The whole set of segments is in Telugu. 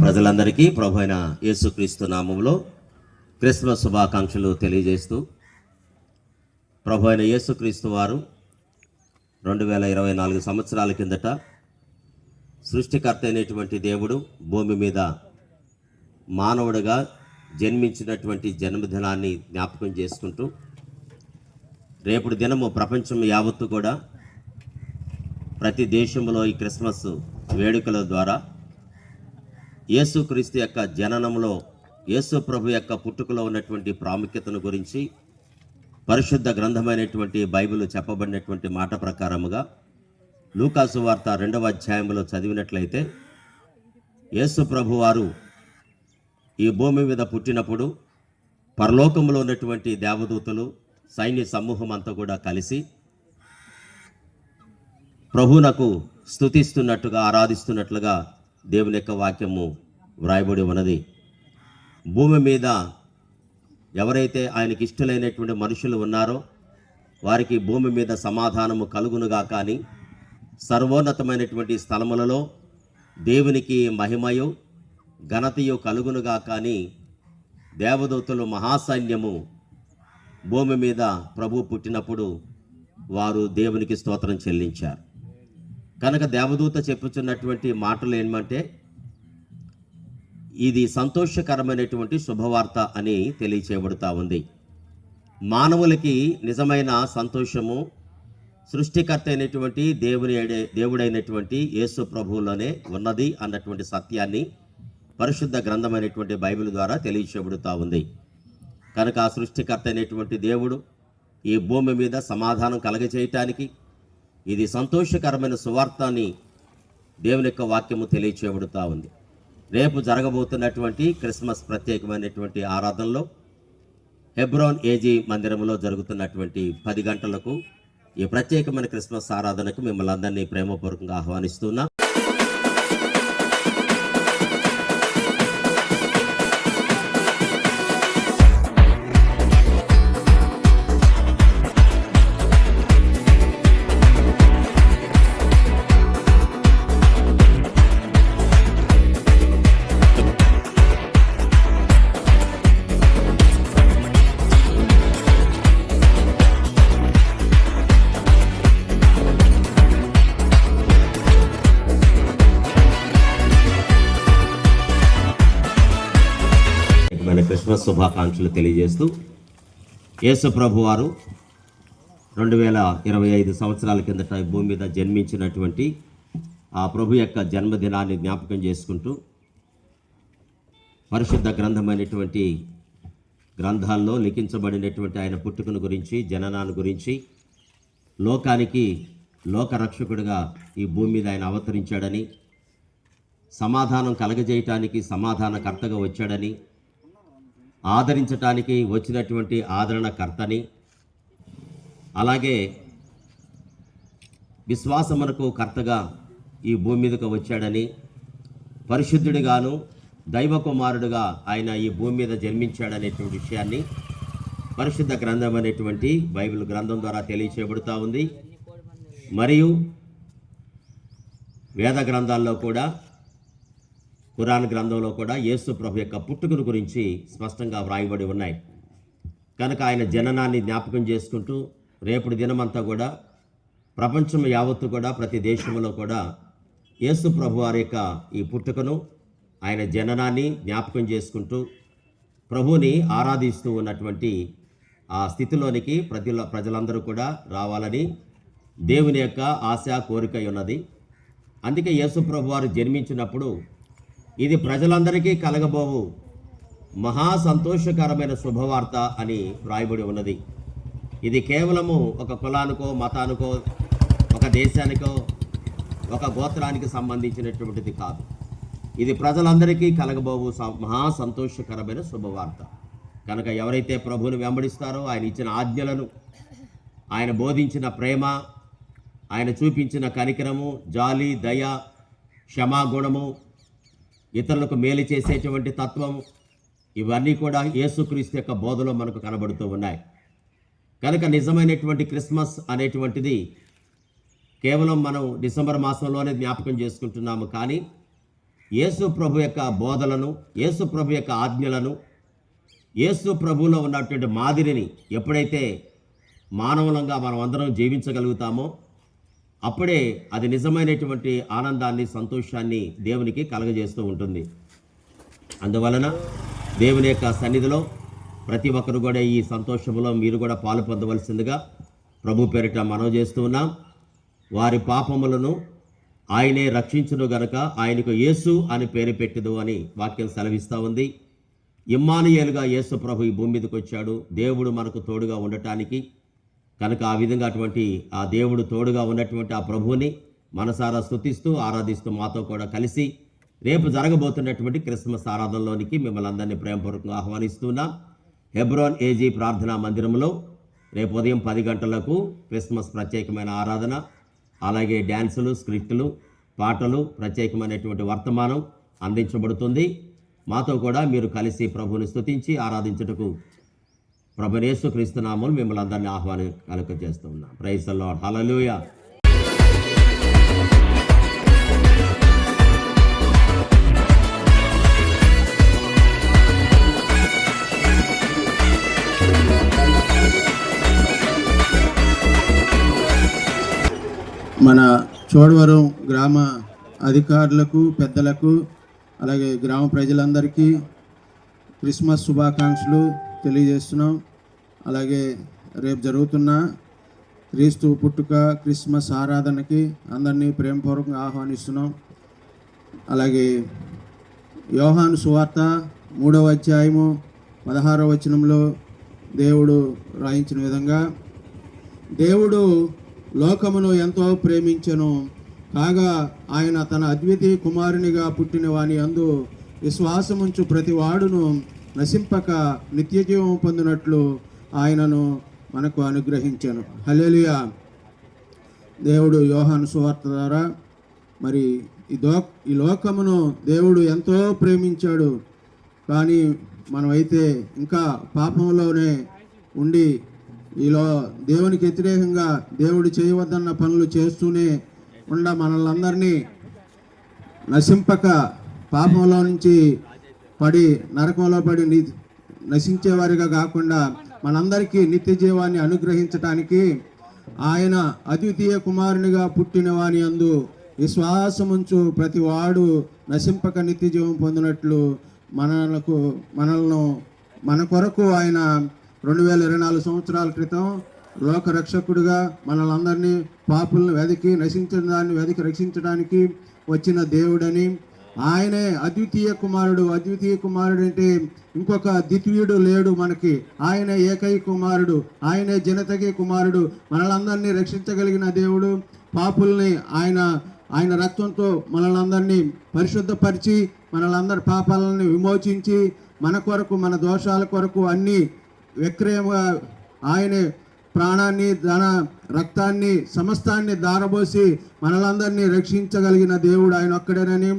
ప్రజలందరికీ ప్రభు అయిన యేసుక్రీస్తు నామములో క్రిస్మస్ శుభాకాంక్షలు తెలియజేస్తూ, ప్రభు అయిన యేసుక్రీస్తు వారు 2024 సంవత్సరాల కిందట సృష్టికర్త అయినటువంటి దేవుడు భూమి మీద మానవుడిగా జన్మించినటువంటి జన్మదినాన్ని జ్ఞాపకం చేసుకుంటూ, రేపటి దినము ప్రపంచం యావత్తు కూడా ప్రతి దేశంలో ఈ క్రిస్మస్ వేడుకల ద్వారా యేసుక్రీస్తు యొక్క జననంలో, యేసు ప్రభు యొక్క పుట్టుకలో ఉన్నటువంటి ప్రాముఖ్యతను గురించి పరిశుద్ధ గ్రంథమైనటువంటి బైబిల్ చెప్పబడినటువంటి మాట ప్రకారముగా లూకాసు వార్త 2వ అధ్యాయంలో చదివినట్లయితే, యేసు ప్రభు వారు ఈ భూమి మీద పుట్టినప్పుడు పరలోకంలో ఉన్నటువంటి దేవదూతలు సైన్య సమూహం అంతా కూడా కలిసి ప్రభువునకు స్తుతిస్తున్నట్టుగా, ఆరాధిస్తున్నట్లుగా దేవుని యొక్క వాక్యము వ్రాయబడి ఉన్నది. భూమి మీద ఎవరైతే ఆయనకి ఇష్టలైనటువంటి మనుషులు ఉన్నారో వారికి భూమి మీద సమాధానము కలుగునుగా, కానీ సర్వోన్నతమైనటువంటి స్థలములలో దేవునికి మహిమయు ఘనతయు కలుగునుగా, కానీ దేవదూతలు మహాసైన్యము భూమి మీద ప్రభు పుట్టినప్పుడు వారు దేవునికి స్తోత్రం చెల్లించారు. కనుక దేవదూత చెప్పుచున్నటువంటి మాటలు ఏమంటే, ఇది సంతోషకరమైనటువంటి శుభవార్త అని తెలియచేయబడుతూ ఉంది. మానవులకి నిజమైన సంతోషము సృష్టికర్త అయినటువంటి దేవుడైనటువంటి యేసు ప్రభువులోనే ఉన్నది అన్నటువంటి సత్యాన్ని పరిశుద్ధ గ్రంథమైనటువంటి బైబిల్ ద్వారా తెలియచేయబడుతూ ఉంది. కనుక ఆ సృష్టికర్త అయినటువంటి దేవుడు ఈ భూమి మీద సమాధానం కలగచేయటానికి ఇది సంతోషకరమైన సువార్తని దేవుని యొక్క వాక్యము తెలియచేయబడుతూ ఉంది. రేపు జరగబోతున్నటువంటి క్రిస్మస్ ప్రత్యేకమైనటువంటి ఆరాధనలో హెబ్రోన్ ఏజీ మందిరంలో జరుగుతున్నటువంటి 10 గంటలకు ఈ ప్రత్యేకమైన క్రిస్మస్ ఆరాధనకు మిమ్మల్ని అందరినీ ప్రేమపూర్వకంగా ఆహ్వానిస్తున్నా. క్రిస్మస్ శుభాకాంక్షలు తెలియజేస్తూ, యేసు ప్రభు వారు 2025 సంవత్సరాల కిందట భూమి మీద జన్మించినటువంటి ఆ ప్రభు యొక్క జన్మదినాన్ని జ్ఞాపకం చేసుకుంటూ, పరిశుద్ధ గ్రంథమైనటువంటి గ్రంథాల్లో లిఖించబడినటువంటి ఆయన పుట్టుకను గురించి, జననాన్ని గురించి, లోకానికి లోకరక్షకుడిగా ఈ భూమి మీద ఆయన అవతరించాడని, సమాధానం కలగజేయటానికి సమాధానకర్తగా వచ్చాడని, ఆదరించటానికి వచ్చినటువంటి ఆదరణకర్తని, అలాగే విశ్వాసమునకు కర్తగా ఈ భూమి మీదకు వచ్చాడని, పరిశుద్ధుడిగాను దైవ కుమారుడుగా ఆయన ఈ భూమి మీద జన్మించాడనేటువంటి విషయాన్ని పరిశుద్ధ గ్రంథం అనేటువంటి బైబిల్ గ్రంథం ద్వారా తెలియచేయబడుతూ ఉంది. మరియు వేద గ్రంథాల్లో కూడా, ఖురాన్ గ్రంథంలో కూడా యేసు ప్రభు యొక్క పుట్టుకను గురించి స్పష్టంగా వ్రాయబడి ఉన్నాయి. కనుక ఆయన జననాన్ని జ్ఞాపకం చేసుకుంటూ రేపటి దినమంతా కూడా ప్రపంచం యావత్తు కూడా ప్రతి దేశంలో కూడా యేసు ప్రభు వారి యొక్క ఈ పుట్టుకను, ఆయన జననాన్ని జ్ఞాపకం చేసుకుంటూ ప్రభుని ఆరాధిస్తూ ఉన్నటువంటి ఆ స్థితిలోనికి ప్రజలందరూ కూడా రావాలని దేవుని యొక్క ఆశ, కోరిక ఉన్నది. అందుకే యేసు ప్రభు వారు జన్మించినప్పుడు ఇది ప్రజలందరికీ కలగబోవు మహా సంతోషకరమైన శుభవార్త అని వ్రాయబడి ఉన్నది. ఇది కేవలము ఒక కులానికో, మతానికో, ఒక దేశానికో, ఒక గోత్రానికి సంబంధించినటువంటిది కాదు. ఇది ప్రజలందరికీ కలగబోవు మహా సంతోషకరమైన శుభవార్త. కనుక ఎవరైతే ప్రభువుని వెంబడిస్తారో, ఆయన ఇచ్చిన ఆజ్ఞలను, ఆయన బోధించిన ప్రేమ, ఆయన చూపించిన కనికరము, జాలి, దయ, క్షమాగుణము, ఇతరులకు మేలు చేసేటువంటి తత్వము, ఇవన్నీ కూడా యేసుక్రీస్తు యొక్క బోధలో మనకు కనబడుతూ ఉన్నాయి. కనుక నిజమైనటువంటి క్రిస్మస్ అనేటువంటిది కేవలం మనం డిసెంబర్ మాసంలోనే జ్ఞాపకం చేసుకుంటున్నాము. కానీ యేసు ప్రభు యొక్క బోధలను, యేసు ప్రభు యొక్క ఆజ్ఞలను, యేసు ప్రభువులో ఉన్నటువంటి మాదిరిని ఎప్పుడైతే మానవులంగా మనం అందరం జీవించగలుగుతామో అప్పుడే అది నిజమైనటువంటి ఆనందాన్ని, సంతోషాన్ని దేవునికి కలగజేస్తూ ఉంటుంది. అందువలన దేవుని యొక్క సన్నిధిలో ప్రతి ఒక్కరు కూడా ఈ సంతోషంలో మీరు కూడా పాలు పొందవలసిందిగా ప్రభు పేరిట మనవి చేస్తూ ఉన్నాం. వారి పాపములను ఆయనే రక్షించును గనక ఆయనకు యేసు అని పేరు పెట్టదు అని వాక్యం సెలవిస్తూ ఉంది. ఇమ్మానుయేలుగా యేసు ప్రభు ఈ భూమి మీదకి వచ్చాడు, దేవుడు మనకు తోడుగా ఉండటానికి. కనుక ఆ విధంగా అటువంటి ఆ దేవుడు తోడుగా ఉన్నటువంటి ఆ ప్రభువుని మనసారా స్తుతిస్తూ ఆరాధిస్తూ మాతో కూడా కలిసి రేపు జరగబోతున్నటువంటి క్రిస్మస్ ఆరాధనలోనికి మిమ్మల్ని అందరినీ ప్రేమపూర్వకంగా ఆహ్వానిస్తున్నాం. హెబ్రోన్ ఏజీ ప్రార్థనా మందిరంలో రేపు ఉదయం 10 గంటలకు క్రిస్మస్ ప్రత్యేకమైన ఆరాధన, అలాగే డ్యాన్సులు, స్క్రిప్టులు, పాటలు, ప్రత్యేకమైనటువంటి వర్తమానం అందించబడుతుంది. మాతో కూడా మీరు కలిసి ప్రభువుని స్తుతించి ఆరాధించుటకు ప్రభు యేసుక్రీస్తు నామములో మిమ్మల్ని అందరినీ ఆహ్వానం చేస్తూ ఉన్నాం. Praise the lord. హల్లెలూయా. మన చోడవరం గ్రామ అధికారులకు, పెద్దలకు, అలాగే గ్రామ ప్రజలందరికీ క్రిస్మస్ శుభాకాంక్షలు తెలియజేస్తున్నాం. అలాగే రేపు జరుగుతున్న క్రీస్తు పుట్టుక క్రిస్మస్ ఆరాధనకి అందరినీ ప్రేమపూర్వకంగా ఆహ్వానిస్తున్నాం. అలాగే యోహాను సువార్త 3వ అధ్యాయము 16వ వచనంలో దేవుడు రాయించిన విధంగా, దేవుడు లోకమును ఎంతో ప్రేమించెను, కాగా ఆయన తన అద్వితీయ కుమారునిగా పుట్టిన వాని యందు విశ్వాసముంచు ప్రతి వాడును నశింపక నిత్యజీవం పొందినట్లు ఆయనను మనకు అనుగ్రహించాను. హల్లెలూయా. దేవుడు యోహాను సువార్త ద్వారా మరి ఈ లోకమును దేవుడు ఎంతో ప్రేమించాడు. కానీ మనమైతే ఇంకా పాపంలోనే ఉండి దేవునికి వ్యతిరేకంగా దేవుడు చేయవద్దన్న పనులు చేస్తూనే మనల్ని అందరినీ నశింపక పాపంలో నుంచి పడి నరకంలో పడి నశించేవారిగా కాకుండా మనందరికీ నిత్య జీవాన్ని అనుగ్రహించటానికి ఆయన అద్వితీయ కుమారునిగా పుట్టిన వాని యందు విశ్వాసముంచు ప్రతి వాడు నశింపక నిత్య జీవం పొందినట్లు మన కొరకు ఆయన 2024 సంవత్సరాల క్రితం లోకరక్షకుడిగా మనల్ని పాపులను నశించిన దాన్ని వెతికి రక్షించడానికి వచ్చిన దేవుడని, ఆయనే అద్వితీయ కుమారుడు. అద్వితీయ కుమారుడు అంటే ఇంకొక ద్వితీయుడు లేడు మనకి. ఆయనే ఏకైక కుమారుడు, ఆయనే జనతకి కుమారుడు. మనలందరినీ రక్షించగలిగిన దేవుడు. పాపుల్ని ఆయన రక్తంతో మనలందరినీ పరిశుద్ధపరిచి మనలందరి పాపాలని విమోచించి మన కొరకు, మన దోషాల కొరకు అన్నీ విక్రయంగా ఆయనే ప్రాణాన్ని, రక్తాన్ని, సమస్తాన్ని దారబోసి మనలందరినీ రక్షించగలిగిన దేవుడు ఆయన ఒక్కడేనని,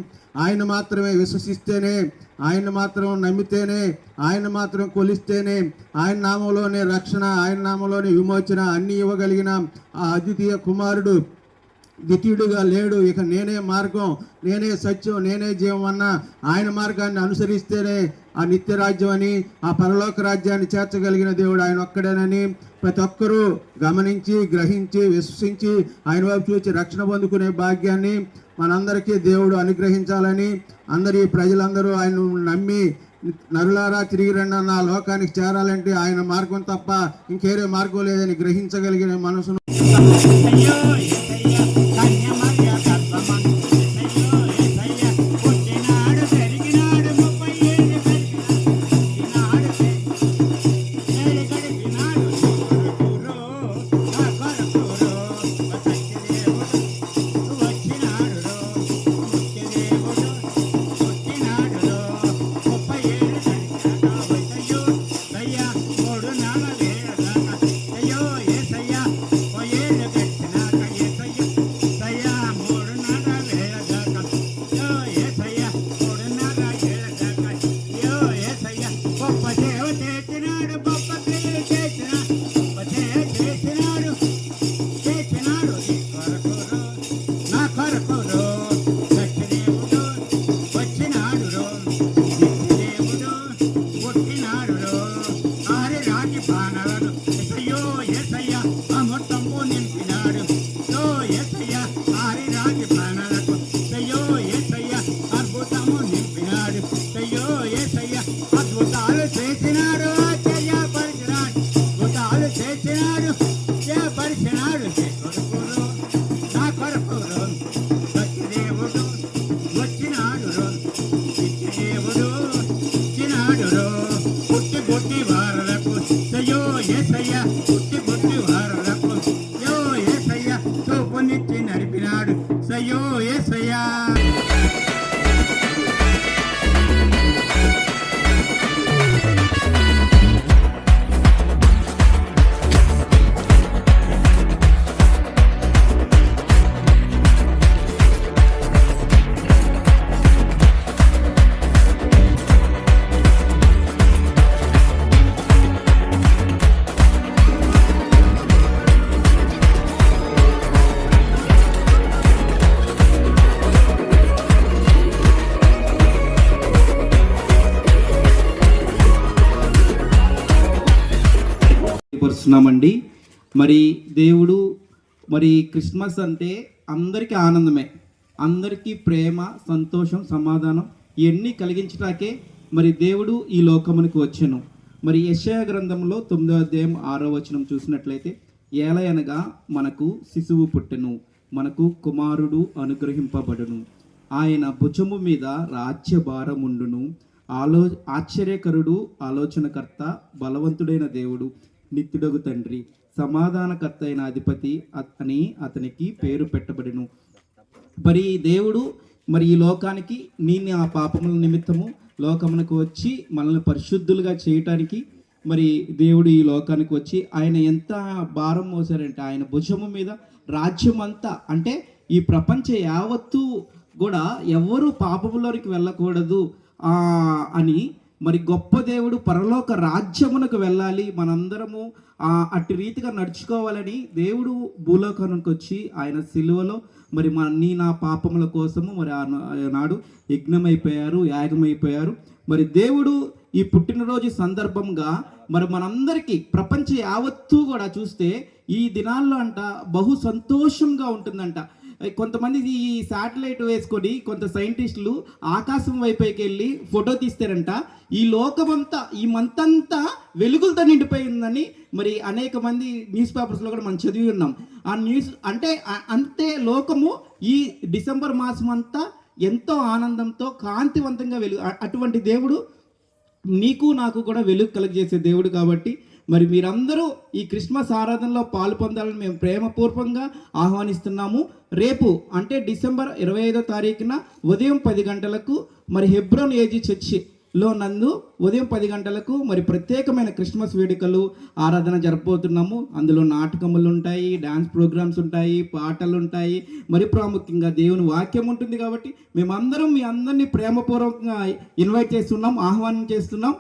ఆయన మాత్రమే విశ్వసిస్తేనే, ఆయన మాత్రం నమ్మితేనే, ఆయన మాత్రం కొలిస్తేనే ఆయన నామంలోనే రక్షణ, ఆయన నామంలోనే విమోచన అన్నీ ఇవ్వగలిగిన ఆ అద్వితీయ కుమారుడు ద్వితీయుడుగా లేడు. ఇక నేనే మార్గం, నేనే సత్యం, నేనే జీవం అన్న ఆయన మార్గాన్ని అనుసరిస్తేనే ఆ నిత్య రాజ్యం అని, ఆ పరలోక రాజ్యాన్ని చేర్చగలిగిన దేవుడు ఆయన ఒక్కడేనని ప్రతి ఒక్కరూ గమనించి, గ్రహించి, విశ్వసించి ఆయన వైపు చూసి రక్షణ పొందుకునే భాగ్యాన్ని మనందరికీ దేవుడు అనుగ్రహించాలని, అందరి ప్రజలందరూ ఆయన నమ్మి నరులారా తిరిగి రండి అన్న లోకానికి చేరాలంటే ఆయన మార్గం తప్ప ఇంకేరే మార్గం లేదని గ్రహించగలిగిన మనసును గొప్ప సేవ చేసినాడు, గొప్ప క్రియలు చేసినాడు, గొప్ప సేవ చేసినాడు, చేసినాడు నీ కొరకును, నా కొరకును. సత్యదేవుడు వచ్చినాడు, నిత్యదేవుడు పుట్టినాడు. ఆరి రాజు బాణలను ఎసయ్యో ఎసయ్య అమృతము నింపినాడు. యో ఎసయ్య ఆరి రాజు బాణలకు ఎసయ్యో ఎసయ్య అద్భుతము నింపినాడు. ఎసయ్యో ఎసయ్య అద్భుతాలు చేసినాడు, ఆశ్చర్యపరిచినాడు, అద్భుతాలు చేసినాడు, ఆశ్చర్యపరిచినాడు. నా కొరకును సత్యదేవుడు వచ్చినాడు, నిత్యదేవుడు వచ్చినాడు. పుట్టి పుట్టి వారలకు సయ్యో ఏసయ్య, పుట్టి పుట్టి వారలకు యో ఏసయ్య చూపునిచ్చి నడిపినాడు. సయ్యో ఏసయ్య. పరుస్తున్నామండి. మరి దేవుడు మరి క్రిస్మస్ అంటే అందరికీ ఆనందమే, అందరికీ ప్రేమ, సంతోషం, సమాధానం ఇవన్నీ కలిగించటాకే మరి దేవుడు ఈ లోకమునికి వచ్చెను. మరి యెషయా గ్రంథంలో 9వ అధ్యాయం 6వ వచనం చూసినట్లయితే, ఏలయనగా మనకు శిశువు పుట్టెను, మనకు కుమారుడు అనుగ్రహింపబడును, ఆయన భుజము మీద రాజ్యభారముండును, ఆశ్చర్యకరుడు, ఆలోచనకర్త, బలవంతుడైన దేవుడు, నిత్యుడగు తండ్రి, సమాధానకర్త అయిన అధిపతి అని అతనికి పేరు పెట్టబడిను. మరి దేవుడు మరి ఈ లోకానికి ఆ పాపముల నిమిత్తము లోకమునకు వచ్చి మనల్ని పరిశుద్ధులుగా చేయటానికి మరి దేవుడు ఈ లోకానికి వచ్చి ఆయన ఎంత భారం మోసారంటే ఆయన భుజము మీద రాజ్యం అంతా, అంటే ఈ ప్రపంచ యావత్తు కూడా ఎవరు పాపములోనికి వెళ్ళకూడదు అని మరి గొప్ప దేవుడు పరలోక రాజ్యమునకు వెళ్ళాలి, మనందరము అట్టి రీతిగా నడుచుకోవాలని దేవుడు భూలోకానికి వచ్చి ఆయన సిలువలో మరి నా పాపముల కోసము మరి ఆనాడు యజ్ఞమైపోయారు, యాగమైపోయారు. మరి దేవుడు ఈ పుట్టినరోజు సందర్భంగా మరి మనందరికీ ప్రపంచ యావత్తు కూడా చూస్తే ఈ దినాల్లో అంట బహు సంతోషంగా ఉంటుందంట. కొంతమంది ఈ శాటిలైట్ వేసుకొని కొంత సైంటిస్టులు ఆకాశం వైపుకి వెళ్ళి ఫోటో తీస్తారంట. ఈ లోకమంతా ఈ మంత్ అంతా వెలుగులతో నిండిపోయిందని మరి అనేక మంది న్యూస్ పేపర్స్లో కూడా మనం చదివి ఉన్నాం. ఆ న్యూస్ అంటే అంతే లోకము ఈ డిసెంబర్ మాసం అంతా ఎంతో ఆనందంతో కాంతివంతంగా అటువంటి దేవుడు నీకు నాకు కూడా వెలుగు కలుగజేసే దేవుడు. కాబట్టి మరి మీరందరూ ఈ క్రిస్మస్ ఆరాధనలో పాలు పొందాలని మేము ప్రేమపూర్వకంగా ఆహ్వానిస్తున్నాము. రేపు అంటే డిసెంబర్ 25వ తారీఖున ఉదయం 10 గంటలకు మరి హెబ్రోన్ ఏజీ చర్చిలో నందు ఉదయం 10 గంటలకు మరి ప్రత్యేకమైన క్రిస్మస్ వేడుకలు ఆరాధన జరపబోతున్నాము. అందులో నాటకములు ఉంటాయి, డ్యాన్స్ ప్రోగ్రామ్స్ ఉంటాయి, పాటలు ఉంటాయి, మరి ప్రాముఖ్యంగా దేవుని వాక్యం ఉంటుంది. కాబట్టి మేమందరం మీ అందరినీ ప్రేమపూర్వకంగా ఇన్వైట్ చేస్తున్నాం, ఆహ్వానం చేస్తున్నాం.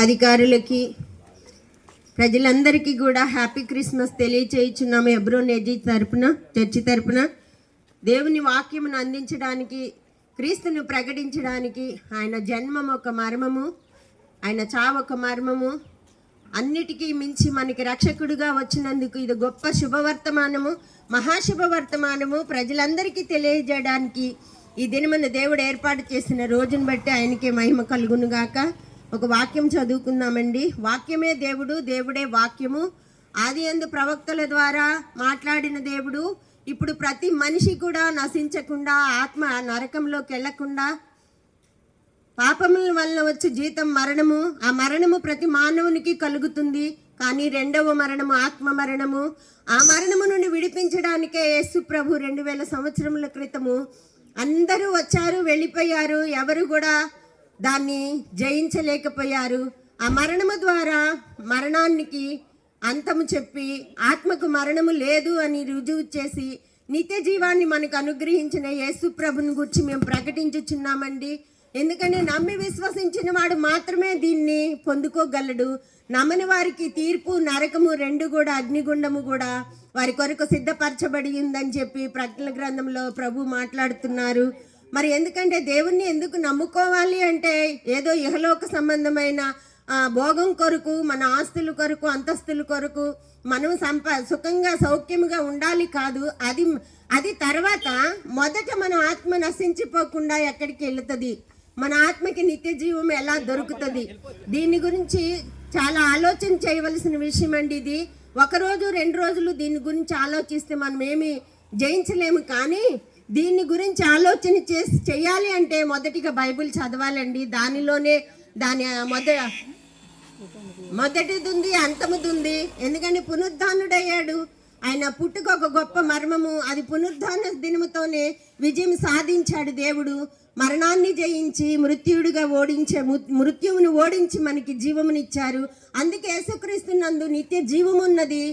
అధికారులకి ప్రజలందరికీ కూడా హ్యాపీ క్రిస్మస్ తెలియచేయుచున్నాము. హెబ్రోన్ ఏజీ చర్చి తరపున దేవుని వాక్యమును అందించడానికి, క్రీస్తును ప్రకటించడానికి ఆయన జన్మం ఒక మర్మము, ఆయన చావు ఒక మర్మము, అన్నిటికీ మించి మనకి రక్షకుడుగా వచ్చినందుకు ఇది గొప్ప శుభవర్తమానము, మహాశుభవర్తమానము. ప్రజలందరికీ తెలియజేయడానికి ఈ దినమున దేవుడు ఏర్పాటు చేసిన రోజును బట్టి ఆయనకే మహిమ కలుగునుగాక. ఒక వాక్యం చదువుకుందామండి. వాక్యమే దేవుడు, దేవుడే వాక్యము. ఆదియందు ప్రవక్తల ద్వారా మాట్లాడిన దేవుడు ఇప్పుడు ప్రతి మనిషి కూడా నశించకుండా, ఆత్మ నరకంలోకి వెళ్లకుండా, పాపముల వల్ల వచ్చే జీతం మరణము, ఆ మరణము ప్రతి మానవునికి కలుగుతుంది. కానీ రెండవ మరణము ఆత్మ మరణము. ఆ మరణము నుండి విడిపించడానికే యేసు ప్రభు 2000 సంవత్సరముల క్రితము అందరూ వచ్చారు, వెళ్ళిపోయారు, ఎవరు కూడా దాన్ని జయించలేకపోయారు. ఆ మరణము ద్వారా మరణానికి అంతము చెప్పి ఆత్మకు మరణము లేదు అని రుజువు చేసి నిత్య జీవాన్ని మనకు అనుగ్రహించిన యేసు ప్రభుని గురించి మేము ప్రకటించుచున్నామండి. ఎందుకంటే నమ్మి విశ్వసించిన వాడు మాత్రమే దీన్ని పొందుకోగలడు. నమ్మని వారికి తీర్పు, నరకము రెండు కూడా, అగ్నిగుండము కూడా వారి కొరకు సిద్ధపరచబడి ఉందని చెప్పి ప్రకటన గ్రంథంలో ప్రభు మాట్లాడుతున్నారు. మరి ఎందుకంటే దేవుణ్ణి ఎందుకు నమ్ముకోవాలి అంటే ఏదో ఇహలోక సంబంధమైన భోగం కొరకు, మన ఆస్తుల కొరకు, అంతస్తుల కొరకు మనం సుఖంగా సౌఖ్యముగా ఉండాలి కాదు. అది తర్వాత మొదట మన ఆత్మ నశించిపోకుండా ఎక్కడికి వెళుతుంది, మన ఆత్మకి నిత్య జీవం ఎలా దొరుకుతుంది, దీని గురించి చాలా ఆలోచన చేయవలసిన విషయం అండి. ఇది ఒకరోజు 2 రోజులు దీని గురించి ఆలోచిస్తే మనం ఏమి జయించలేము. కానీ దీని గురించి ఆలోచన చేయాలి అంటే మొదటిగా బైబిల్ చదవాలండి. దానిలోనే దాని మొదటిది ఉంది, అంతముది ఉంది. ఎందుకంటే పునరుద్ధానుడయ్యాడు. ఆయన పుట్టుక ఒక గొప్ప మర్మము. అది పునరుద్ధాన దినముతోనే విజయం సాధించాడు దేవుడు. మరణాన్ని జయించి మృత్యువును ఓడించి మనకి జీవమునిచ్చారు. అందుకే యేసుక్రీస్తునందు నిత్య జీవమున్నది.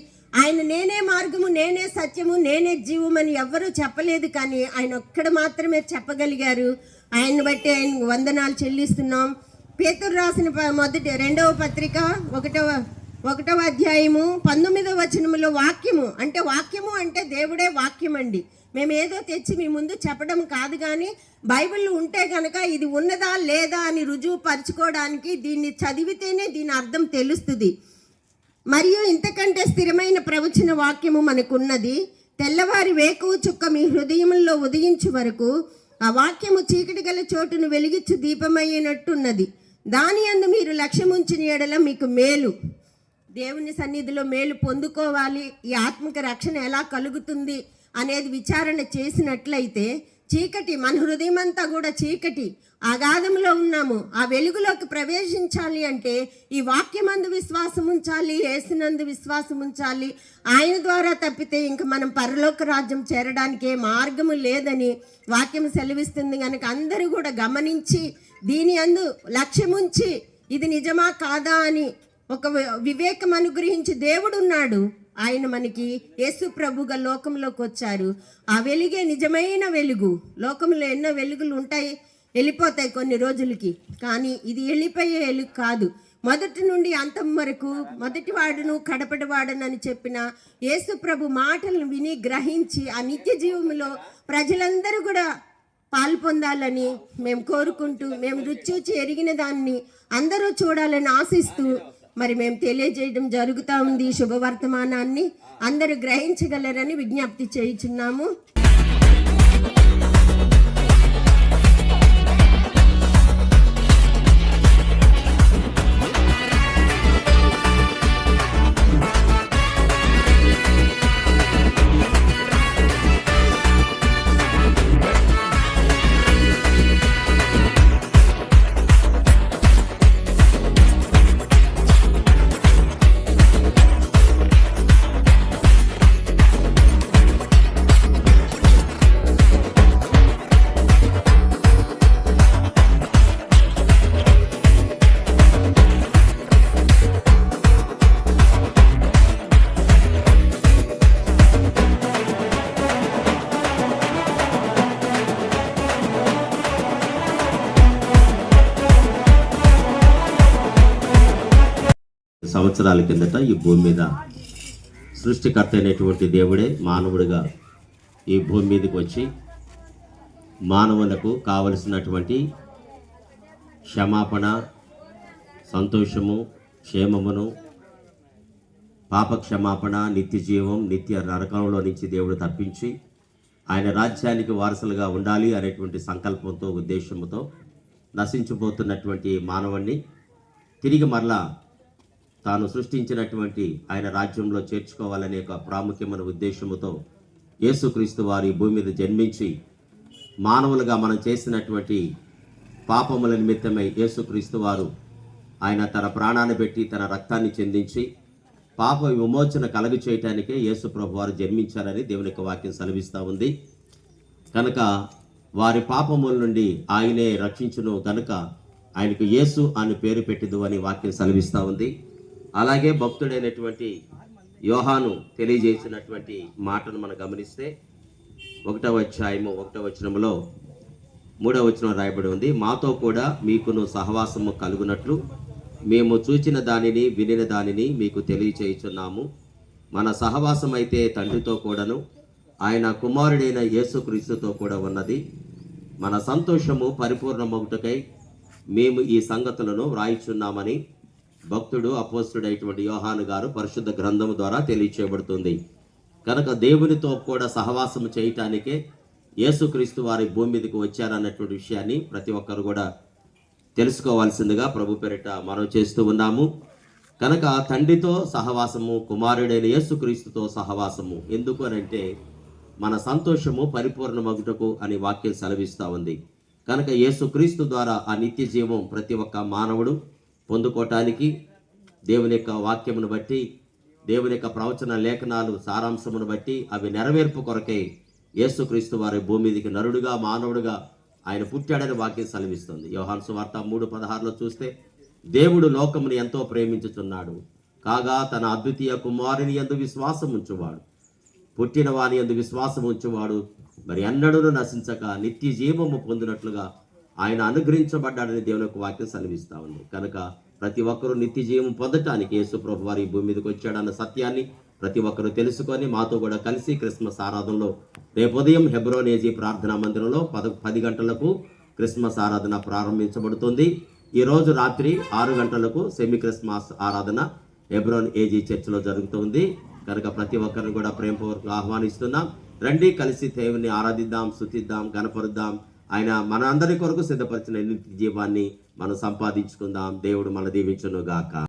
ఆయన నేనే మార్గము, నేనే సత్యము, నేనే జీవమని ఎవ్వరూ చెప్పలేదు, కానీ ఆయన ఒక్కడ మాత్రమే చెప్పగలిగారు. ఆయన్ని బట్టి ఆయన వందనాలు చెల్లిస్తున్నాం. పేతురు రాసిన 2వ పత్రిక 1వ అధ్యాయము 19వ వచనములో వాక్యము అంటే దేవుడే వాక్యం అండి. మేము ఏదో తెచ్చి మీ ముందు చెప్పడం కాదు, కానీ బైబిల్ ఉంటే కనుక ఇది ఉన్నదా లేదా అని రుజువు పరుచుకోవడానికి దీన్ని చదివితేనే దీని అర్థం తెలుస్తుంది. మరియు ఇంతకంటే స్థిరమైన ప్రవచన వాక్యము మనకున్నది. తెల్లవారి వేకువ చుక్క మీ హృదయంలో ఉదయించు వరకు ఆ వాక్యము చీకటి గల చోటును వెలిగించు దీపమయ్యేనట్టున్నది. దాని యందు మీరు లక్ష్యముంచిన ఎడల మీకు మేలు. దేవుని సన్నిధిలో మేలు పొందుకోవాలి. ఈ ఆత్మిక రక్షణ ఎలా కలుగుతుంది అనేది విచారణ చేసినట్లయితే చీకటి, మన హృదయం అంతా కూడా చీకటి, అగాధంలో ఉన్నాము. ఆ వెలుగులోకి ప్రవేశించాలి అంటే ఈ వాక్యమందు విశ్వాసం ఉంచాలి, యేసునందు విశ్వాసం ఉంచాలి. ఆయన ద్వారా తప్పితే ఇంక మనం పరలోక రాజ్యం చేరడానికి ఏ మార్గము లేదని వాక్యం సెలవిస్తుంది. కనుక అందరూ కూడా గమనించి దీని అందు లక్ష్యముంచి ఇది నిజమా కాదా అని ఒక వివేకం అనుగ్రహించి దేవుడు ఉన్నాడు. ఆయన మనకి యేసు ప్రభుగా లోకంలోకి వచ్చారు. ఆ వెలుగే నిజమైన వెలుగు. లోకంలో ఎన్నో వెలుగులు ఉంటాయి, వెళ్ళిపోతాయి కొన్ని రోజులకి, కానీ ఇది వెళ్ళిపోయే వెలుగు కాదు. మొదటి నుండి అంతం వరకు మొదటివాడును కడపటివాడును అని చెప్పిన యేసు ప్రభు మాటలను విని గ్రహించి ఆ నిత్య జీవములో ప్రజలందరూ కూడా పాలు పొందాలని మేము కోరుకుంటూ, మేము రుచి ఎరిగిన దాన్ని అందరూ చూడాలని ఆశిస్తూ మరి మేము తెలియజేయడం జరుగుతూ ఉంది. శుభవర్తమానాన్ని అందరూ గ్రహించగలరని విజ్ఞప్తి చేయుచున్నాము. సంవత్సరాల కిందట ఈ భూమి మీద సృష్టికర్త అయినటువంటి దేవుడే మానవుడిగా ఈ భూమి మీదకి వచ్చి మానవులకు కావలసినటువంటి క్షమాపణ, సంతోషము, క్షేమమును, పాప క్షమాపణ, నిత్య జీవం, నిత్య నరకంలో నుంచి దేవుడు తప్పించి ఆయన రాజ్యానికి వారసులుగా ఉండాలి అనేటువంటి సంకల్పంతో, ఉద్దేశంతో నశించిపోతున్నటువంటి మానవుణ్ణి తిరిగి మరలా తాను సృష్టించినటువంటి ఆయన రాజ్యంలో చేర్చుకోవాలనే ఒక ప్రాముఖ్యమైన ఉద్దేశంతో యేసుక్రీస్తు వారి భూమి మీద జన్మించి మానవులుగా మనం చేసినటువంటి పాపముల నిమిత్తమై యేసుక్రీస్తు వారు ఆయన తన ప్రాణాన్ని పెట్టి తన రక్తాన్ని చెందించి పాప విమోచన కలుగు చేయటానికే యేసు ప్రభు వారు జన్మించారని దేవుని యొక్క వాక్యం సెలవిస్తూ ఉంది. కనుక వారి పాపముల నుండి ఆయనే రక్షించును కనుక ఆయనకు యేసు అని పేరు పెట్టిదు అని వాక్యం సెలవిస్తూ ఉంది. అలాగే భక్తుడైనటువంటి యోహాను తెలియజేసినటువంటి మాటను మనం గమనిస్తే 1వ అధ్యాయము 1వ వచనంలో 3వ వచనం రాయబడి ఉంది, మాతో కూడా మీకును సహవాసము కలుగునట్లు మేము చూచిన దానిని వినిన దానిని మీకు తెలియచేయుచున్నాము. మన సహవాసం అయితే తండ్రితో కూడాను ఆయన కుమారుడైన యేసుక్రీస్తుతో కూడా ఉన్నది. మన సంతోషము పరిపూర్ణమగుటకై మేము ఈ సంగతులను వ్రాయిచున్నామని భక్తుడు అపోస్తుడైనటువంటి యోహాను గారు పరిశుద్ధ గ్రంథము ద్వారా తెలియచేయబడుతుంది. కనుక దేవునితో కూడా సహవాసం చేయటానికే యేసుక్రీస్తు వారి భూమి మీదకి వచ్చారన్నటువంటి విషయాన్ని ప్రతి ఒక్కరు కూడా తెలుసుకోవాల్సిందిగా ప్రభు పేరిట మనం చేస్తూ ఉన్నాము. కనుక తండ్రితో సహవాసము, కుమారుడైన యేసుక్రీస్తుతో సహవాసము ఎందుకు అనంటే మన సంతోషము పరిపూర్ణమగుటకు అని వాక్యం సెలవిస్తూ ఉంది. కనుక యేసుక్రీస్తు ద్వారా ఆ నిత్య జీవం ప్రతి ఒక్క మానవుడు పొందుకోవటానికి దేవుని యొక్క వాక్యమును బట్టి, దేవుని యొక్క ప్రవచన లేఖనాలు సారాంశమును బట్టి అవి నెరవేర్పు కొరకై యేసుక్రీస్తు వారి భూమి మీదకి నరుడుగా మానవుడుగా ఆయన పుట్టాడని వాక్యం సెలవిస్తుంది. యోహాను సువార్త 3:16లో చూస్తే, దేవుడు లోకమును ఎంతో ప్రేమించుచున్నాడు కాగా తన అద్వితీయ కుమారుని యందు విశ్వాసం ఉంచువాడు, పుట్టిన వాని యందు విశ్వాసం ఉంచువాడు మరి ఎన్నడూ నశించక నిత్య జీవము పొందినట్లుగా ఆయన అనుగ్రహించబడ్డాడని దేవుని యొక్క వాక్యం సెలవిస్తూ ఉంది. కనుక ప్రతి ఒక్కరూ నిత్య జీవం పొందటానికి యేసు ప్రభు వారి భూమి మీదకి వచ్చాడన్న సత్యాన్ని ప్రతి ఒక్కరూ తెలుసుకొని మాతో కూడా కలిసి క్రిస్మస్ ఆరాధనలో రేపు ఉదయం హెబ్రోన్ ఏజీ ప్రార్థనా మందిరంలో 10 గంటలకు క్రిస్మస్ ఆరాధన ప్రారంభించబడుతుంది. ఈరోజు రాత్రి 6 గంటలకు సెమీ క్రిస్మస్ ఆరాధన హెబ్రోన్ ఏజీ చర్చిలో జరుగుతుంది. కనుక ప్రతి ఒక్కరిని కూడా ప్రేమపూర్వకంగా ఆహ్వానిస్తున్నాం. రండి, కలిసి దేవుని ఆరాధిద్దాం, స్తుతిద్దాం, గణపరుద్దాం. ఆయన మన అందరి కొరకు సిద్ధపరిచిన నిత్య జీవాన్ని మనం సంపాదించుకుందాం. దేవుడు మన దీవించును గాక.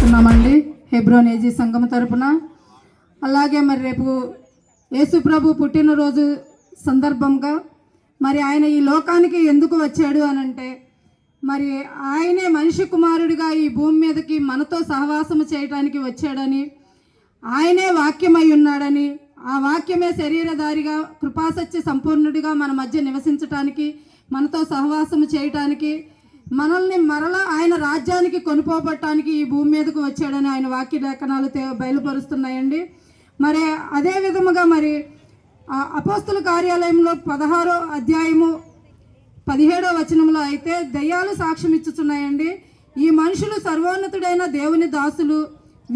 ఉన్నామండి హెబ్రోన్ ఏజీ సంఘం తరపున. అలాగే మరి రేపు యేసు ప్రభు పుట్టినరోజు సందర్భంగా మరి ఆయన ఈ లోకానికి ఎందుకు వచ్చాడు అనంటే, మరి ఆయనే మనిషి కుమారుడిగా ఈ భూమి మీదకి మనతో సహవాసము చేయడానికి వచ్చాడని, ఆయనే వాక్యమై ఉన్నాడని, ఆ వాక్యమే శరీరధారిగా కృపాసత్య సంపూర్ణుడిగా మన మధ్య నివసించటానికి, మనతో సహవాసము చేయటానికి, మనల్ని మరలా ఆయన రాజ్యానికి కొనుపోబట్టడానికి ఈ భూమి మీదకు వచ్చాడని ఆయన వాక్య లేఖనాలు బయలుపరుస్తున్నాయండి. మరి అదే విధముగా మరి అపోస్తుల కార్యాలయంలో 16వ అధ్యాయము 17వ వచనంలో అయితే దయ్యాలు సాక్ష్యం ఇచ్చుచున్నాయండి. ఈ మనుషులు సర్వోన్నతుడైన దేవుని దాసులు,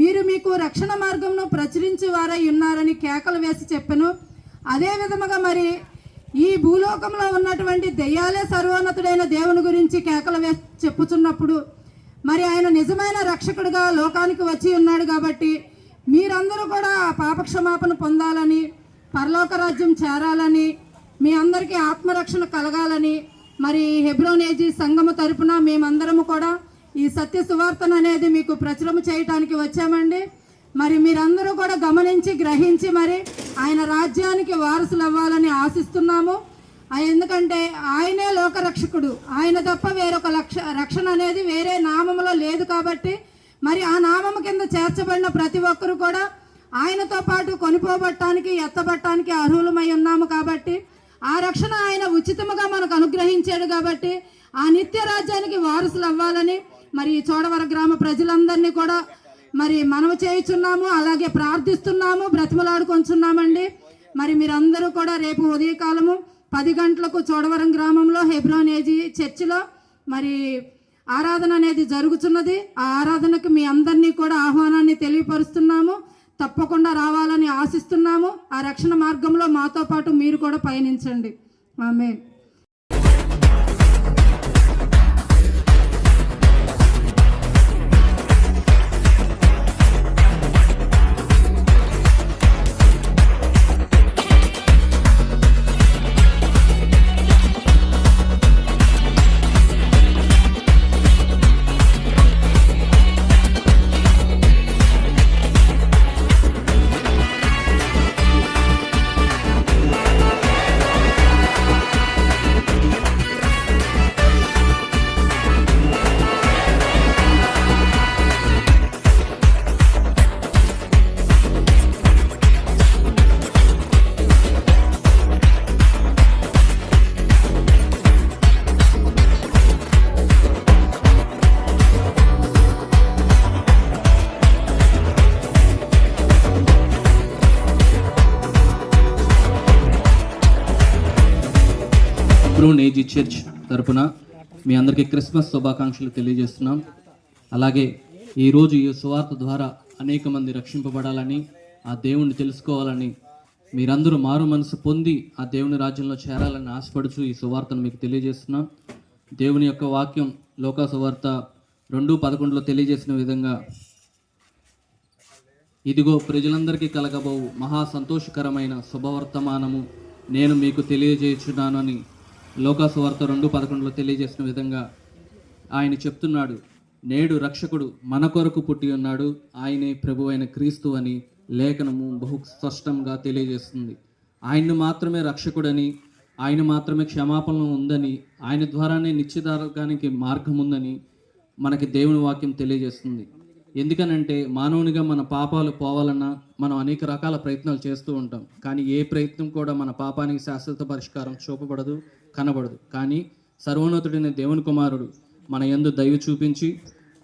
వీరు మీకు రక్షణ మార్గంను ప్రచురించి వారై ఉన్నారని కేకలు వేసి చెప్పెను. అదే విధముగా మరి ఈ భూలోకంలో ఉన్నటువంటి దెయ్యాలే సర్వోన్నతుడైన దేవుని గురించి కేకలు వేసి చెప్పుచున్నప్పుడు మరి ఆయన నిజమైన రక్షకుడిగా లోకానికి వచ్చి ఉన్నాడు కాబట్టి మీరందరూ కూడా పాపక్షమాపణ పొందాలని, పరలోక రాజ్యం చేరాలని, మీ అందరికీ ఆత్మరక్షణ కలగాలని మరి హెబ్రోన్ ఏజీ సంఘము తరపున మేమందరము కూడా ఈ సత్య సువార్తను అనేది మీకు ప్రచురము చేయటానికి వచ్చామండి. మరి మీరందరూ కూడా గమనించి గ్రహించి మరి ఆయన రాజ్యానికి వారసులు అవ్వాలని ఆశిస్తున్నాము. ఎందుకంటే ఆయనే లోకరక్షకుడు, ఆయన తప్ప వేరొక రక్షణ అనేది వేరే నామములో లేదు కాబట్టి మరి ఆ నామము కింద చేర్చబడిన ప్రతి ఒక్కరు కూడా ఆయనతో పాటు కొనిపోబట్టానికి ఎత్తబట్టానికి అర్హులమై ఉన్నాము. కాబట్టి ఆ రక్షణ ఆయన ఉచితముగా మనకు అనుగ్రహించాడు కాబట్టి ఆ నిత్య రాజ్యానికి వారసులు అవ్వాలని మరి చోడవర గ్రామ ప్రజలందరినీ కూడా మరి మనవి చేయుచున్నాము, అలాగే ప్రార్థిస్తున్నాము, బ్రతిమలాడుకొంచున్నామండి. మరి మీరందరూ కూడా రేపు ఉదయకాలము 10 గంటలకు చోడవరం గ్రామంలో హెబ్రోన్ ఏజీ చర్చిలో మరి ఆరాధన అనేది జరుగుతున్నది. ఆ ఆరాధనకు మీ అందరినీ కూడా ఆహ్వానాన్ని తెలియపరుస్తున్నాము. తప్పకుండా రావాలని ఆశిస్తున్నాము. ఆ రక్షణ మార్గంలో మాతో పాటు మీరు కూడా పయనించండి. ఆమేన్. ఏజీ చర్చ్ తరపున మీ అందరికీ క్రిస్మస్ శుభాకాంక్షలు తెలియజేస్తున్నాం. అలాగే ఈరోజు ఈ సువార్త ద్వారా అనేక మంది రక్షింపబడాలని, ఆ దేవుణ్ణి తెలుసుకోవాలని, మీరందరూ మారు మనసు పొంది ఆ దేవుని రాజ్యంలో చేరాలని ఆశపడుచు ఈ సువార్తను మీకు తెలియజేస్తున్నాం. దేవుని యొక్క వాక్యం లోకా సువార్త 2:11 తెలియజేసిన విధంగా, ఇదిగో ప్రజలందరికీ కలగబోవు మహా సంతోషకరమైన శుభవర్తమానము నేను మీకు తెలియజేయుచున్నాను అని లోకాసువార్త 2:11 తెలియజేసిన విధంగా ఆయన చెప్తున్నాడు. నేడు రక్షకుడు మన కొరకు పుట్టి ఉన్నాడు, ఆయనే ప్రభు అయిన క్రీస్తు అని లేఖనము బహు స్పష్టంగా తెలియజేస్తుంది. ఆయన్ని మాత్రమే రక్షకుడని, ఆయన మాత్రమే క్షమాపణ ఉందని, ఆయన ద్వారానే నిత్యదార్గానికి మార్గం ఉందని మనకి దేవుని వాక్యం తెలియజేస్తుంది. ఎందుకనంటే మానవునిగా మన పాపాలు పోవాలన్నా మనం అనేక రకాల ప్రయత్నాలు చేస్తూ ఉంటాం. కానీ ఏ ప్రయత్నం కూడా మన పాపానికి శాశ్వత పరిష్కారం చూపబడదు, కనబడదు. కానీ సర్వోన్నతుడైన దేవుని కుమారుడు మన యందు దయ చూపించి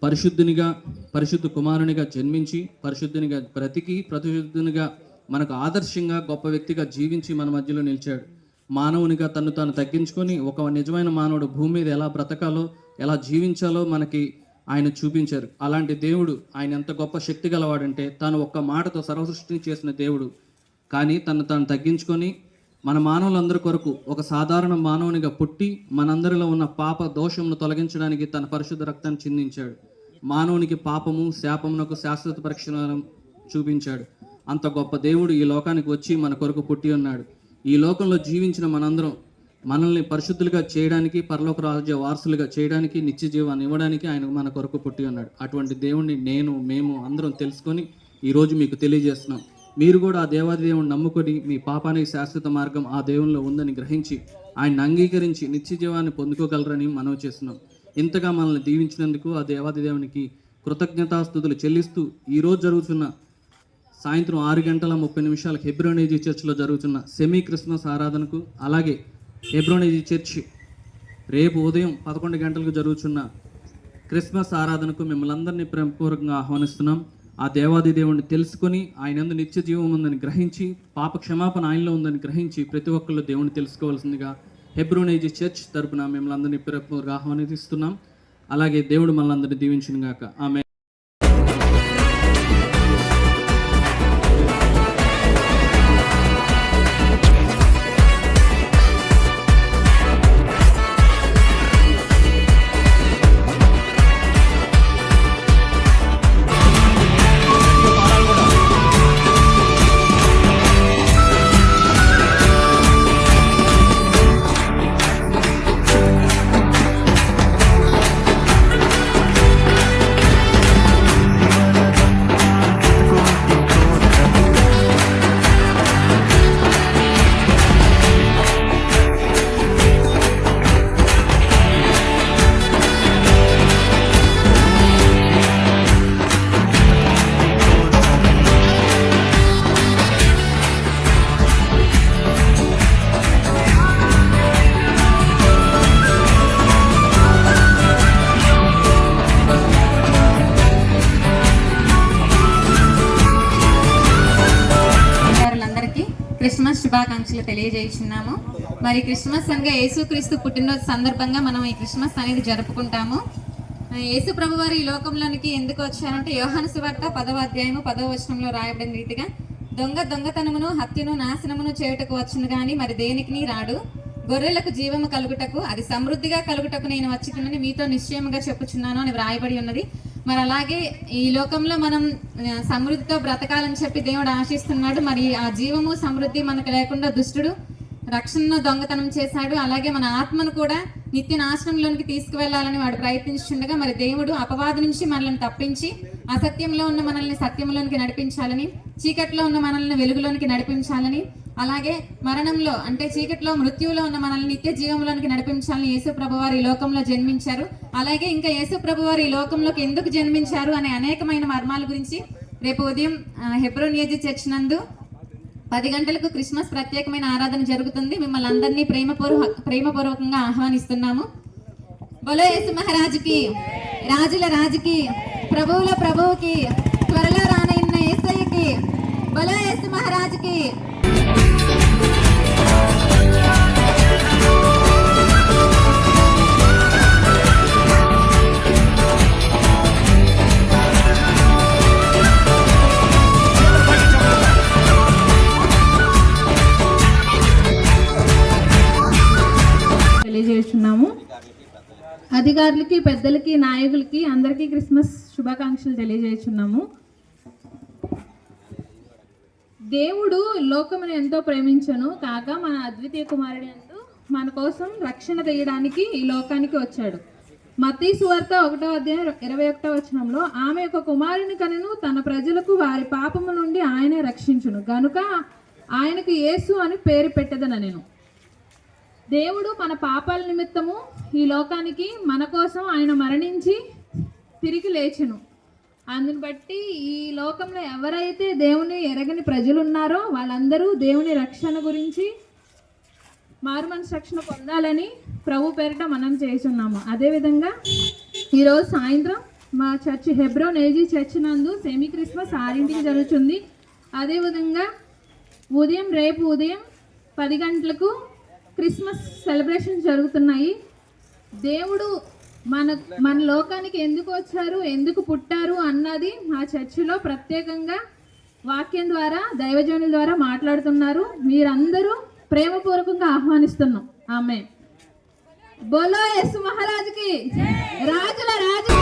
పరిశుద్ధ కుమారునిగా జన్మించి, పరిశుద్ధునిగా బ్రతికి, పరిశుద్ధునిగా మనకు ఆదర్శంగా గొప్ప వ్యక్తిగా జీవించి మన మధ్యలో నిలిచాడు. మానవునిగా తను తాను తగ్గించుకొని ఒక నిజమైన మానవుడు భూమి మీద ఎలా బ్రతకాలో, ఎలా జీవించాలో మనకి ఆయన చూపించారు. అలాంటి దేవుడు ఆయన ఎంత గొప్ప శక్తి గలవాడంటే, తాను ఒక్క మాటతో సర్వసృష్టిని చేసిన దేవుడు కానీ తను తాను తగ్గించుకొని మన మానవులందరి కొరకు ఒక సాధారణ మానవునిగా పుట్టి మనందరిలో ఉన్న పాప దోషమును తొలగించడానికి తన పరిశుద్ధ రక్తాన్ని చిందించాడు. మానవునికి పాపము శాపమునకు శాశ్వత పరిష్కారం చూపించాడు. అంత గొప్ప దేవుడు ఈ లోకానికి వచ్చి మన కొరకు పుట్టి ఉన్నాడు. ఈ లోకంలో జీవించిన మనందరం మనల్ని పరిశుద్ధులుగా చేయడానికి, పరలోక రాజ్య వారసులుగా చేయడానికి, నిత్య జీవాన్ని ఇవ్వడానికి ఆయన మన కొరకు పుట్టి ఉన్నాడు. అటువంటి దేవుణ్ణి మేము అందరం తెలుసుకొని ఈరోజు మీకు తెలియజేస్తున్నాం. మీరు కూడా ఆ దేవాది దేవుని నమ్ముకొని మీ పాపానికి శాశ్వత మార్గం ఆ దేవునిలో ఉందని గ్రహించి ఆయన్ని అంగీకరించి నిత్య జీవాన్ని పొందుకోగలరని మనవి చేస్తున్నాం. ఇంతగా మనల్ని దీవించినందుకు ఆ దేవాది దేవునికి కృతజ్ఞతాస్తుతులు చెల్లిస్తూ ఈరోజు జరుగుతున్న సాయంత్రం 6:30 హెబ్రోన్ ఏజీ చర్చ్లో జరుగుతున్న సెమీ క్రిస్మస్ ఆరాధనకు, అలాగే హెబ్రోన్ ఏజీ చర్చ్ రేపు ఉదయం 11 గంటలకు జరుగుతున్న క్రిస్మస్ ఆరాధనకు మిమ్మల్ని అందరినీ ప్రేమపూర్వకంగా ఆహ్వానిస్తున్నాం. ఆ దేవాది దేవుడిని తెలుసుకొని ఆయనందు నిత్య జీవం ఉందని గ్రహించి, పాప క్షమాపణ ఆయనలో ఉందని గ్రహించి ప్రతి ఒక్కళ్ళు దేవుని తెలుసుకోవాల్సిందిగా హెబ్రోన్ ఏజీ చర్చ్ తరపున మిమ్మల్ని అందరినీ ప్రేమపూర్వకంగా ఆహ్వానిస్తున్నాం. అలాగే దేవుడు మనల్ని అందరినీ దీవించును గాక. ఆమె క్రిస్మస్ శుభాకాంక్షలు తెలియజేస్తున్నాము. మరి క్రిస్మస్ అనగా యేసుక్రీస్తు పుట్టినరోజు సందర్భంగా మనం ఈ క్రిస్మస్ అనేది జరుపుకుంటాము. యేసు ప్రభు వారు ఈ లోకంలోనికి ఎందుకు వచ్చారంటే, యోహాను సువార్త 10వ అధ్యాయము 10వ వచనంలో రాయబడిన రీతిగా, దొంగతనమును హత్యను నాశనమును చేయుటకు వచ్చును గాని మరి దేనికి రాడు, గొర్రెలకు జీవము కలుగుటకు, అది సమృద్ధిగా కలుగుటకు నేను వచ్చినని మీతో నిశ్చయముగా చెప్పుచున్నాను అని వ్రాయబడి ఉన్నది. మరి అలాగే ఈ లోకంలో మనం సమృద్ధితో బ్రతకాలని చెప్పి దేవుడు ఆశిస్తున్నాడు. మరి ఆ జీవము సమృద్ధి మనకు లేకుండా దుష్టుడు రక్షణను దొంగతనం చేశాడు. అలాగే మన ఆత్మను కూడా నిత్య నాశనంలోనికి తీసుకువెళ్లాలని వాడు ప్రయత్నించుండగా, మరి దేవుడు అపవాది నుంచి మనల్ని తప్పించి అసత్యంలో ఉన్న మనల్ని సత్యంలోనికి నడిపించాలని, చీకట్లో ఉన్న మనల్ని వెలుగులోనికి నడిపించాలని, అలాగే మరణంలో అంటే చీకట్లో మృత్యువులో ఉన్న మనల్ని నిత్య జీవంలోనికి నడిపించాలని యేసు ప్రభువారు ఈ లోకంలో జన్మించారు. అలాగే ఇంకా యేసు ప్రభువారు ఈ లోకంలోకి ఎందుకు జన్మించారు అనే అనేకమైన మర్మాల గురించి రేపు ఉదయం హెబ్రోన్ ఏజీ చర్చ్ నందు 10 గంటలకు క్రిస్మస్ ప్రత్యేకమైన ఆరాధన జరుగుతుంది. మిమ్మల్ని అందరినీ ప్రేమపూర్వకంగా ఆహ్వానిస్తున్నాము. బోలో యేసు మహారాజుకి, రాజుల రాజుకి, ప్రభువుల ప్రభువుకి, త్వరలో రానైన యేసయ్యకి, బోలో యేసు మహారాజుకి. అధికారులకి, పెద్దలకి, నాయకులకి అందరికీ క్రిస్మస్ శుభాకాంక్షలు తెలియజేస్తున్నాము. దేవుడు లోకమును ఎంతో ప్రేమించను కాక మన అద్వితీయ కుమారుడి యందు మన కోసం రక్షణ తీయడానికి ఈ లోకానికి వచ్చాడు. మత్తయి సువార్త 1:21 ఆమె ఒక కుమారుని కనెను, తన ప్రజలకు వారి పాపము నుండి ఆయనే రక్షించును, గనుక ఆయనకు యేసు అని పేరు పెట్టెదనెను. దేవుడు మన పాపాల నిమిత్తము ఈ లోకానికి మన కోసం ఆయన మరణించి తిరిగి లేచెను. అందుని బట్టి ఈ లోకంలో ఎవరైతే దేవుని ఎరగని ప్రజలు ఉన్నారో వాళ్ళందరూ దేవుని రక్షణ గురించి మారుమనసు రక్షణ పొందాలని ప్రభు పేరిట మనం చేస్తున్నాము. అదేవిధంగా ఈరోజు సాయంత్రం మా చర్చి హెబ్రోన్ ఏజీ చర్చ్ నందు సెమీ క్రిస్మస్ 6ంటికి జరుగుతుంది. అదేవిధంగా రేపు ఉదయం 10 గంటలకు క్రిస్మస్ సెలబ్రేషన్స్ జరుగుతున్నాయి. దేవుడు మన లోకానికి ఎందుకు వచ్చారు, ఎందుకు పుట్టారు అన్నది మా చర్చిలో ప్రత్యేకంగా వాక్యం ద్వారా, దైవజనుల ద్వారా మాట్లాడుతున్నారు. మీరందరూ ప్రేమపూర్వకంగా ఆహ్వానిస్తున్నాం. ఆమేన్. బోలో యేసు మహారాజుకి, రాజుల రాజుకి.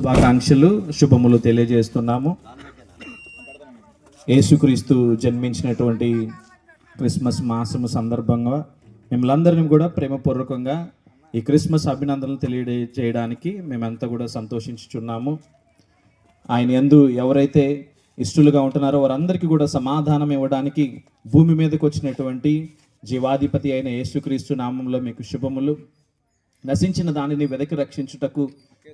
శుభాకాంక్షలు, శుభములు తెలియజేస్తున్నాము. యేసుక్రీస్తు జన్మించినటువంటి క్రిస్మస్ మాసము సందర్భంగా మిమ్మల్ని అందరినీ కూడా ప్రేమపూర్వకంగా ఈ క్రిస్మస్ అభినందనలు తెలియజేయడానికి మేమంతా కూడా సంతోషించుచున్నాము. ఆయన యందు ఎవరైతే ఇష్టలుగా ఉంటున్నారో వారందరికీ కూడా సమాధానం ఇవ్వడానికి భూమి మీదకి వచ్చినటువంటి జీవాధిపతి అయిన యేసుక్రీస్తు నామంలో మీకు శుభములు. నశించిన దానిని వెదకి రక్షించుటకు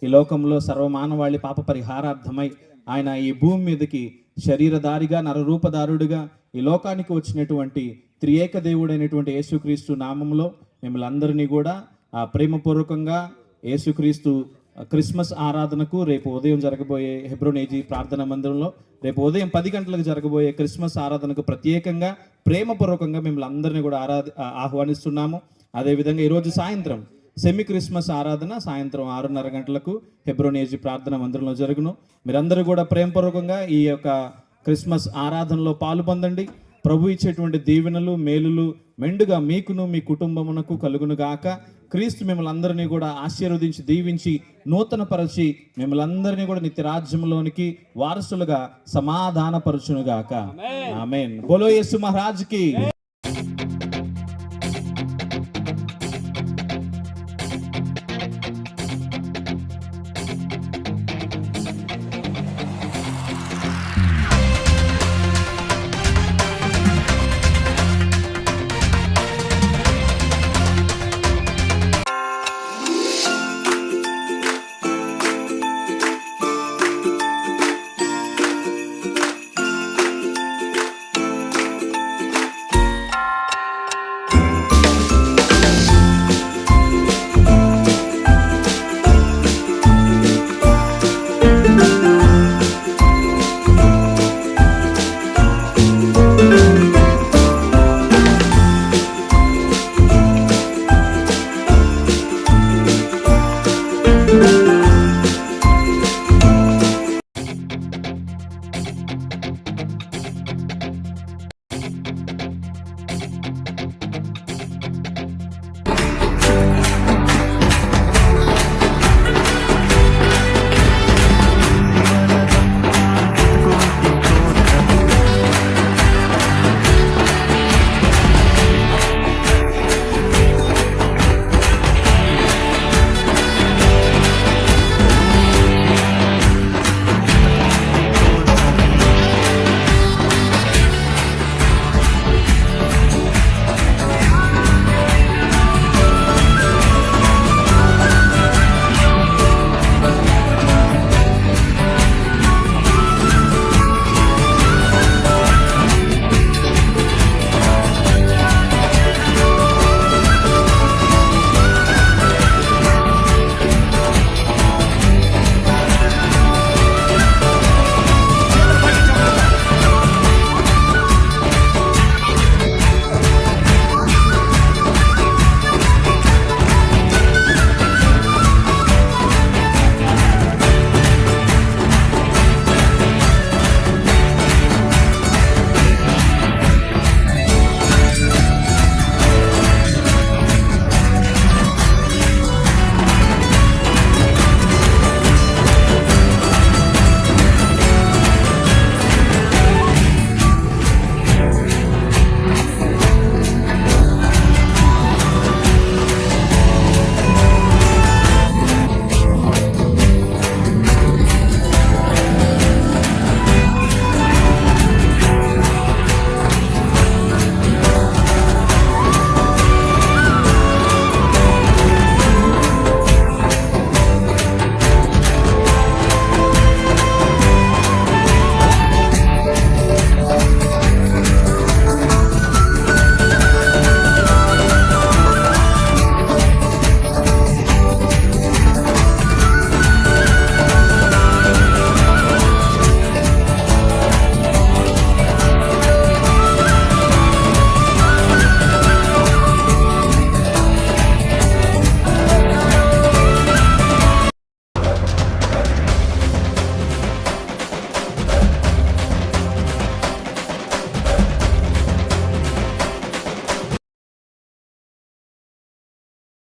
ఈ లోకంలో సర్వమానవాళి పాప పరిహారార్థమై ఆయన ఈ భూమి మీదకి శరీరధారిగా, నరరూపధారుడిగా ఈ లోకానికి వచ్చినటువంటి త్రియేక దేవుడైనటువంటి యేసుక్రీస్తు నామంలో మిమ్మల్ని అందరినీ కూడా ప్రేమపూర్వకంగా యేసుక్రీస్తు క్రిస్మస్ ఆరాధనకు రేపు ఉదయం జరగబోయే హెబ్రోన్ ఏజీ ప్రార్థనా మందిరంలో రేపు ఉదయం 10 గంటలకు జరగబోయే క్రిస్మస్ ఆరాధనకు ప్రత్యేకంగా ప్రేమపూర్వకంగా మిమ్మల్ని అందరినీ కూడా ఆహ్వానిస్తున్నాము. అదేవిధంగా ఈరోజు సాయంత్రం సెమీ క్రిస్మస్ ఆరాధన సాయంత్రం 6:30 గంటలకు హెబ్రోన్ ఏజీ ప్రార్థన మందిరంలో జరుగును. మీరందరూ కూడా ప్రేమపూర్వకంగా ఈ యొక్క క్రిస్మస్ ఆరాధనలో పాలు పొందండి. ప్రభు ఇచ్చేటువంటి దీవెనలు, మేలులు మెండుగా మీకును మీ కుటుంబమునకు కలుగును గాక. క్రీస్తు మిమ్మల్ని అందరినీ కూడా ఆశీర్వదించి దీవించి నూతనపరచి మిమ్మల్ని అందరినీ కూడా నిత్య రాజ్యంలోనికి వారసులుగా సమాధానపరచును గాక. ఆమేన్. బోలో యేసు మహారాజుకి.